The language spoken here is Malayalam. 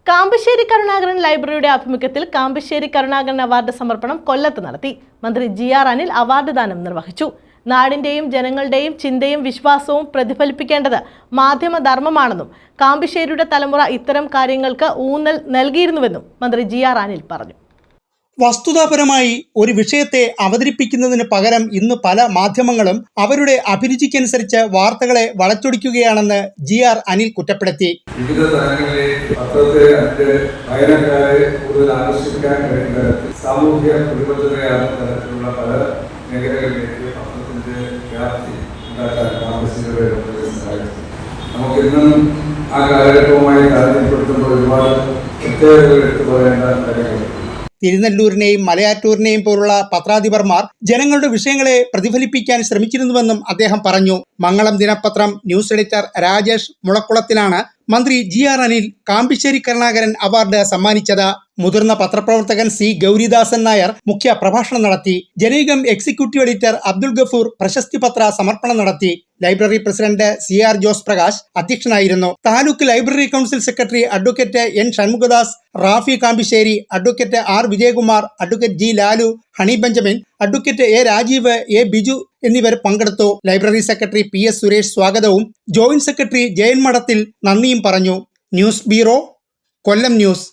കാമ്പശ്ശേരി കരുണാകരൻ ലൈബ്രറിയുടെ ആഭിമുഖ്യത്തിൽ കാമ്പശ്ശേരി കരുണാകരൻ അവാർഡ് സമർപ്പണം കൊല്ലത്ത് നടത്തി. മന്ത്രി GR അനിൽ അവാർഡ് ദാനം നിർവഹിച്ചു. നാടിന്റെയും ജനങ്ങളുടെയും ചിന്തയും വിശ്വാസവും പ്രതിഫലിപ്പിക്കേണ്ടത് മാധ്യമധർമ്മമാണെന്നും കാമ്പശ്ശേരിയുടെ തലമുറ ഇത്തരം കാര്യങ്ങൾക്ക് ഊന്നൽ നൽകിയിരുന്നുവെന്നും മന്ത്രി GR അനിൽ പറഞ്ഞു. വസ്തുതാപരമായി ഒരു വിഷയത്തെ അവതരിപ്പിക്കുന്നതിന് പകരം ഇന്ന് പല മാധ്യമങ്ങളും അവരുടെ അഭിരുചിക്കനുസരിച്ച് വാർത്തകളെ വളച്ചൊടിക്കുകയാണെന്ന് GR അനിൽ കുറ്റപ്പെടുത്തി. വിവിധ തലങ്ങളിലെ പത്രത്തെ വായനക്കാരെ കൂടുതൽ ആകർഷിക്കാൻ കഴിയുന്ന തരത്തിൽ സാമൂഹ്യ പ്രതിബദ്ധതയാകുന്ന തരത്തിലുള്ള പല മേഖലകളിലേക്ക് പത്രത്തിന്റെ വ്യാപ്തി ഉണ്ടാക്കാൻ കാമ്പശ്ശേരിയുടെ സഹായിച്ചു. നമുക്കിന്നും ആ കാലഘട്ടവുമായി താരതമ്യപ്പെടുത്തുമ്പോൾ ഒരുപാട് പ്രത്യേകതകൾ എടുത്തു പറയേണ്ട കാര്യങ്ങളുണ്ട്. തിരുനെല്ലൂരിനെയും മലയാറ്റൂരിനെയും പോലുള്ള പത്രാധിപർമാർ ജനങ്ങളുടെ വിഷയങ്ങളെ പ്രതിഫലിപ്പിക്കാൻ ശ്രമിച്ചിരുന്നുവെന്നും അദ്ദേഹം പറഞ്ഞു. മംഗളം ദിനപത്രം ന്യൂസ് എഡിറ്റർ രാജേഷ് മുളക്കുളത്തിനാണ് മന്ത്രി GR അനിൽ കാമ്പശ്ശേരി കരുണാകരൻ അവാർഡ് സമ്മാനിച്ചത്. മുതിർന്ന പത്രപ്രവർത്തകൻ C ഗൗരിദാസൻ നായർ മുഖ്യ പ്രഭാഷണം നടത്തി. ജനയുഗം എക്സിക്യൂട്ടീവ് എഡിറ്റർ അബ്ദുൾ ഗഫൂർ പ്രശസ്തി പത്ര സമർപ്പണം നടത്തി. Library president CR Jose Prakash അധ്യക്ഷനായിരുന്നു. Taluk library council secretary advocate N Shanmughadas, Rafi Kampassery, advocate R Vijayakumar, advocate G Lalu, Honey Benjamin, advocate A Rajeev, A Biju എന്നിവർ പങ്കെടുത്തു. ലൈബ്രറി സെക്രട്ടറി PS സുരേഷ് സ്വാഗതവും ജോയിന്റ് സെക്രട്ടറി ജയൻ മഠത്തിൽ നന്ദിയും പറഞ്ഞു. ന്യൂസ് ബ്യൂറോ, കൊല്ലം ന്യൂസ്.